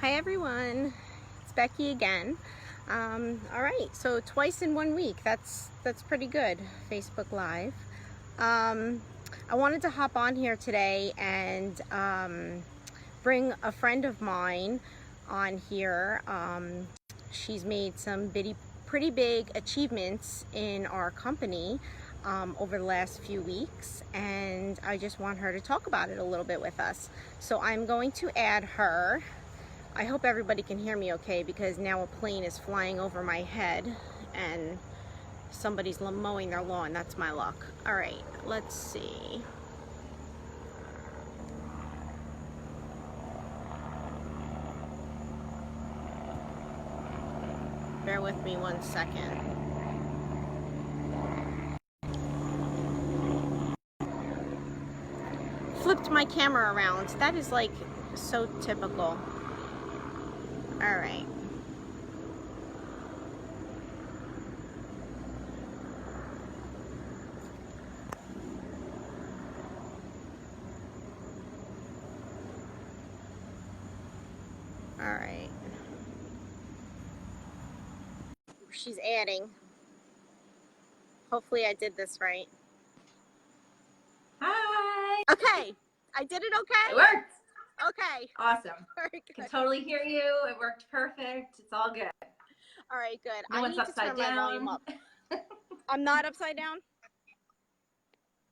Hi everyone, it's Becky again. All right, so twice in 1 week. That's pretty good. Facebook Live. I wanted to hop on here today and bring a friend of mine on here. She's made some pretty big achievements in our company over the last few weeks, and I just want her to talk about it a little bit with us. So I'm going to add her. I hope everybody can hear me okay, because now a plane is flying over my head and somebody's mowing their lawn. That's my luck. All right, let's see. Bear with me 1 second. Flipped my camera around. That is like so typical. All right. All right. She's adding. Hopefully I did this right. Hi. Okay. I did it okay? It worked. Okay. Awesome. Very good. Can totally hear you. It worked perfect. It's all good. All right, good. No one's upside down. My volume up. I'm not upside down?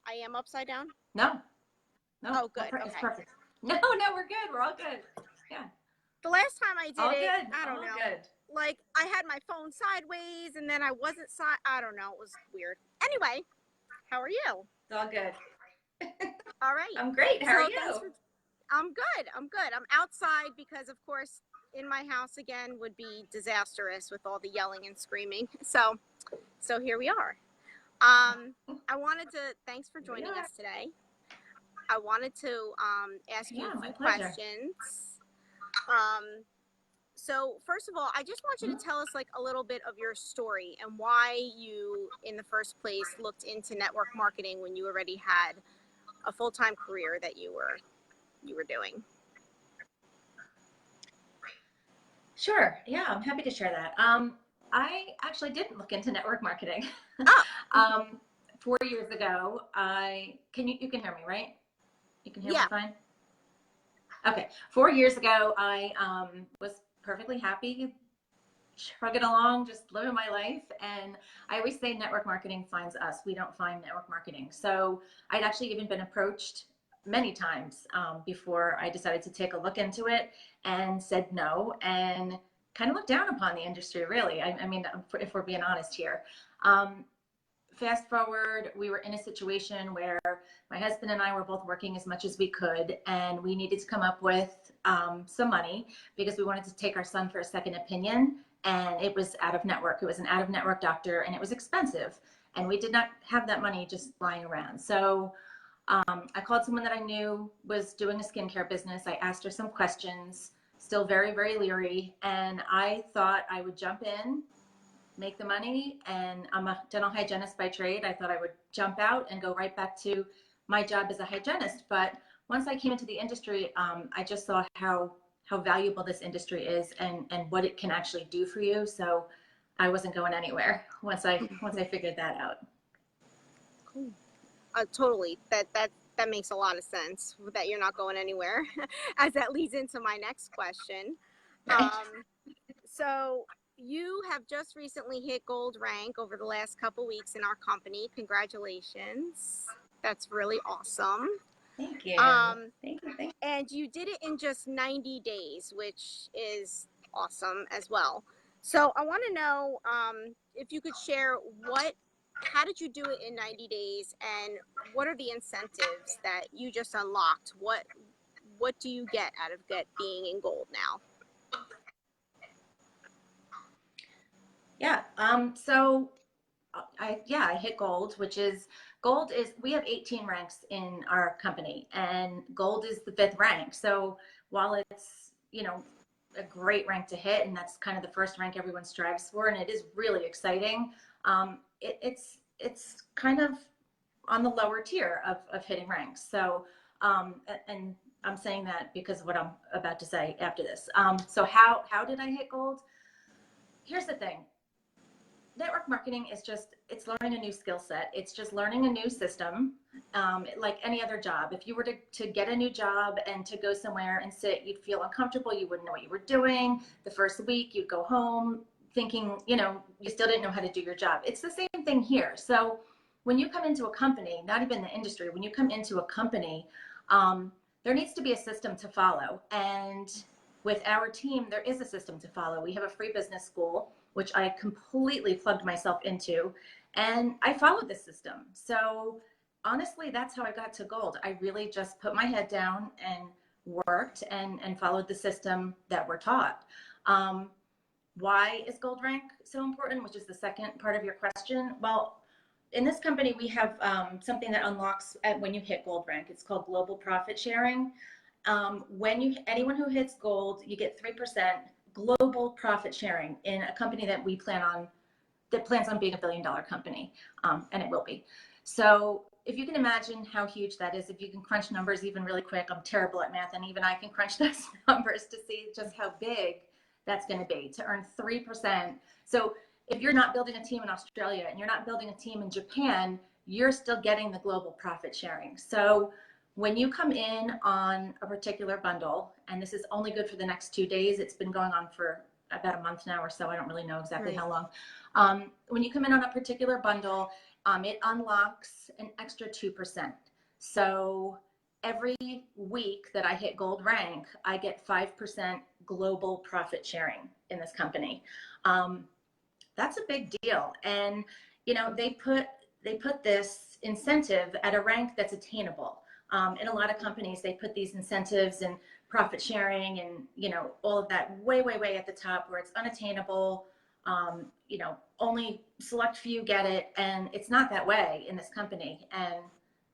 I am upside down? No. Oh, good. It's Okay. perfect. No, we're good. We're all good. Yeah. The last time I did all it, good. I don't all know. Good. Like, I had my phone sideways, and then I wasn't I don't know. It was weird. Anyway, how are you? It's all good. All right. I'm great. How are you? I'm good. I'm good. I'm outside because, of course, in my house again would be disastrous with all the yelling and screaming. So here we are. I wanted to, thanks for joining us today. I wanted to ask you a few questions. So first of all, I just want you to tell us like a little bit of your story and why you, in the first place, looked into network marketing when you already had a full-time career that you were doing. Sure. Yeah, I'm happy to share that. I actually didn't look into network marketing. Oh. 4 years ago, you can hear me, right? You can hear me fine? Okay. 4 years ago, I was perfectly happy, trugging along, just living my life. And I always say network marketing finds us. We don't find network marketing. So I'd actually even been approached many times before I decided to take a look into it, and said no, and kind of looked down upon the industry, really. I mean, if we're being honest here. Fast forward, we were in a situation where my husband and I were both working as much as we could, and we needed to come up with some money because we wanted to take our son for a second opinion, and it was out of network. It was an out of network doctor, and it was expensive, and we did not have that money just lying around. So I called someone that I knew was doing a skincare business. I asked her some questions, still very, very leery, and I thought I would jump in, make the money, and I'm a dental hygienist by trade. I thought I would jump out and go right back to my job as a hygienist. But once I came into the industry, I just saw how valuable this industry is and what it can actually do for you. So I wasn't going anywhere once I figured that out. Cool. Totally. That makes a lot of sense that you're not going anywhere, as that leads into my next question. Right. So you have just recently hit gold rank over the last couple weeks in our company. Congratulations. That's really awesome. Thank you. Thank you. And you did it in just 90 days, which is awesome as well. So I want to know if you could share how did you do it in 90 days, and what are the incentives that you just unlocked? What do you get out of being in gold now? Yeah. So I hit gold, we have 18 ranks in our company, and gold is the 5th rank. So while it's, a great rank to hit, and that's kind of the first rank everyone strives for, and it is really exciting, it's kind of on the lower tier of hitting ranks. So and I'm saying that because of what I'm about to say after this. So how did I hit gold? Here's the thing. Network marketing is just, it's learning a new skill set. It's just learning a new system, like any other job. If you were to get a new job and to go somewhere and sit, you'd feel uncomfortable. You wouldn't know what you were doing. The first week you'd go home thinking, you know, you still didn't know how to do your job. It's the same thing here. So when you come into a company, not even the industry, when you come into a company, there needs to be a system to follow. And with our team, there is a system to follow. We have a free business school, which I completely plugged myself into, and I followed the system. So honestly, that's how I got to gold. I really just put my head down and worked and followed the system that we're taught. Why is gold rank so important, which is the second part of your question? Well, in this company, we have something that unlocks when you hit gold rank. It's called global profit sharing. Anyone who hits gold, you get 3% global profit sharing in a company that plans on being $1 billion company, and it will be. So if you can imagine how huge that is, if you can crunch numbers even really quick, I'm terrible at math, and even I can crunch those numbers to see just how big that's going to be, to earn 3%. So if you're not building a team in Australia and you're not building a team in Japan, you're still getting the global profit sharing. So when you come in on a particular bundle, and this is only good for the next 2 days, it's been going on for about a month now or so, I don't really know exactly how long. When you come in on a particular bundle, it unlocks an extra 2%. So every week that I hit gold rank, I get 5% global profit sharing in this company. That's a big deal. And, you know, they put this incentive at a rank that's attainable. In a lot of companies, they put these incentives and profit sharing and, you know, all of that way, way, way at the top where it's unattainable. You know, only select few get it. And it's not that way in this company. And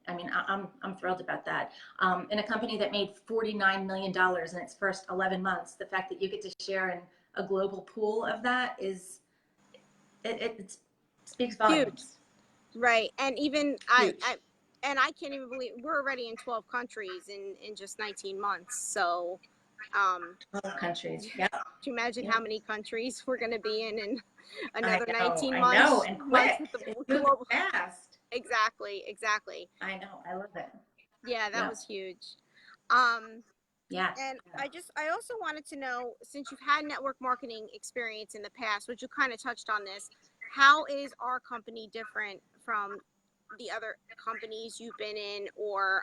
I mean, I'm thrilled about that. In a company that made $49 million in its first 11 months, the fact that you get to share in a global pool of that is, it speaks volumes. Huge. Right. And even I can't even believe we're already in 12 countries in just 19 months. So 12 countries. Yeah. Do you imagine how many countries we're going to be in another 19 months? I know, and quick. It's moving fast. Exactly. I know. I love it. Yeah, that was huge. Yeah. And I also wanted to know, since you've had network marketing experience in the past, which you kind of touched on this, how is our company different from the other companies you've been in, or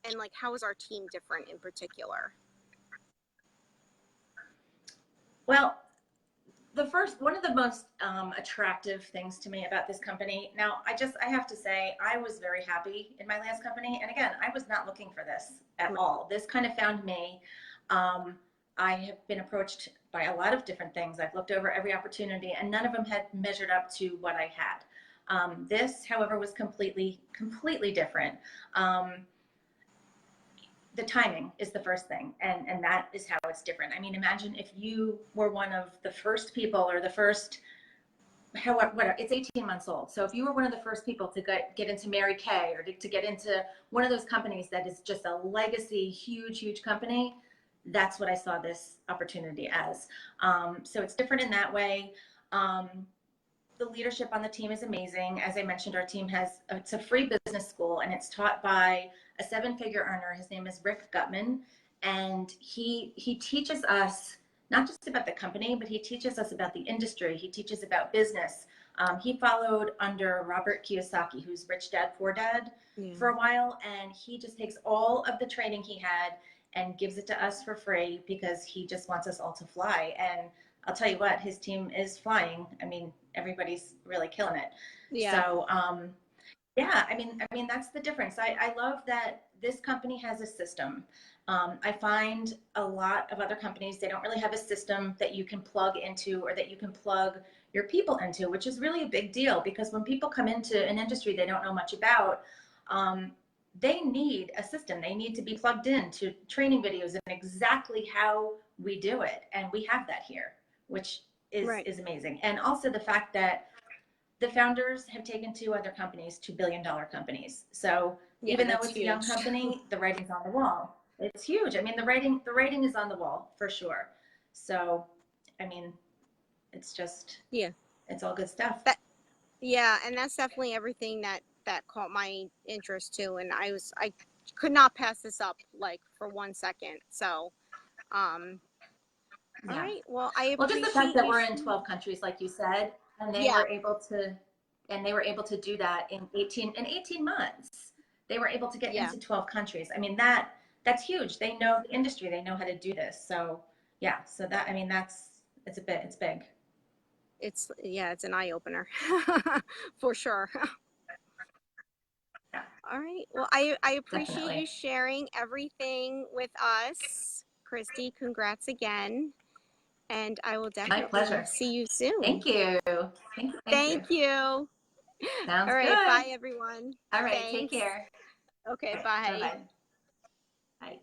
and like how is our team different in particular? Well, one of the most attractive things to me about this company, now I have to say, I was very happy in my last company. And again, I was not looking for this at all. This kind of found me. I have been approached by a lot of different things. I've looked over every opportunity and none of them had measured up to what I had. This, however, was completely different. The timing is the first thing, and that is how it's different. I mean, imagine if you were one of the first people, or the first, whatever, it's 18 months old. So if you were one of the first people to get into Mary Kay, or to get into one of those companies that is just a legacy, huge company, that's what I saw this opportunity as. So it's different in that way. The leadership on the team is amazing. As I mentioned, our team it's a free business school, and it's taught by a 7-figure earner. His name is Rick Gutman, and he teaches us not just about the company, but he teaches us about the industry. He teaches about business. He followed under Robert Kiyosaki, who's Rich Dad, Poor Dad, for a while, and he just takes all of the training he had and gives it to us for free because he just wants us all to fly. And I'll tell you what, his team is flying. I mean, everybody's really killing it. Yeah. So, yeah, I mean, that's the difference. I love that this company has a system. I find a lot of other companies, they don't really have a system that you can plug into, or that you can plug your people into, which is really a big deal, because when people come into an industry they don't know much about, they need a system. They need to be plugged into training videos and exactly how we do it. And we have that here, which is amazing. And also the fact that the founders have taken 2 other companies to $1 billion companies. So even though it's a young company, the writing's on the wall. it's huge. I mean, the writing is on the wall for sure. So, I mean, it's just, Yeah. it's all good stuff. Yeah, and that's definitely everything that caught my interest too. And I could not pass this up like for 1 second. So, um, all Yeah. right. Well, I Well, just the fact appreciate that you. we're in 12 countries, like you said, and they Yeah, were able to, do that in 18 months. They were able to get yeah. into 12 countries. I mean, that's huge. They know the industry. They know how to do this. So, yeah. So that, I mean, it's big. It's an eye opener for sure. Yeah, All right. Well, I appreciate you definitely. sharing everything with us, Christy. Congrats again, and I will My definitely pleasure. see you soon. Thank you. Thank you. Thank you. Thank you. Sounds All right. good. Bye, everyone. All right. Take Thanks. care. Okay. All right. Bye. Bye-bye. Bye.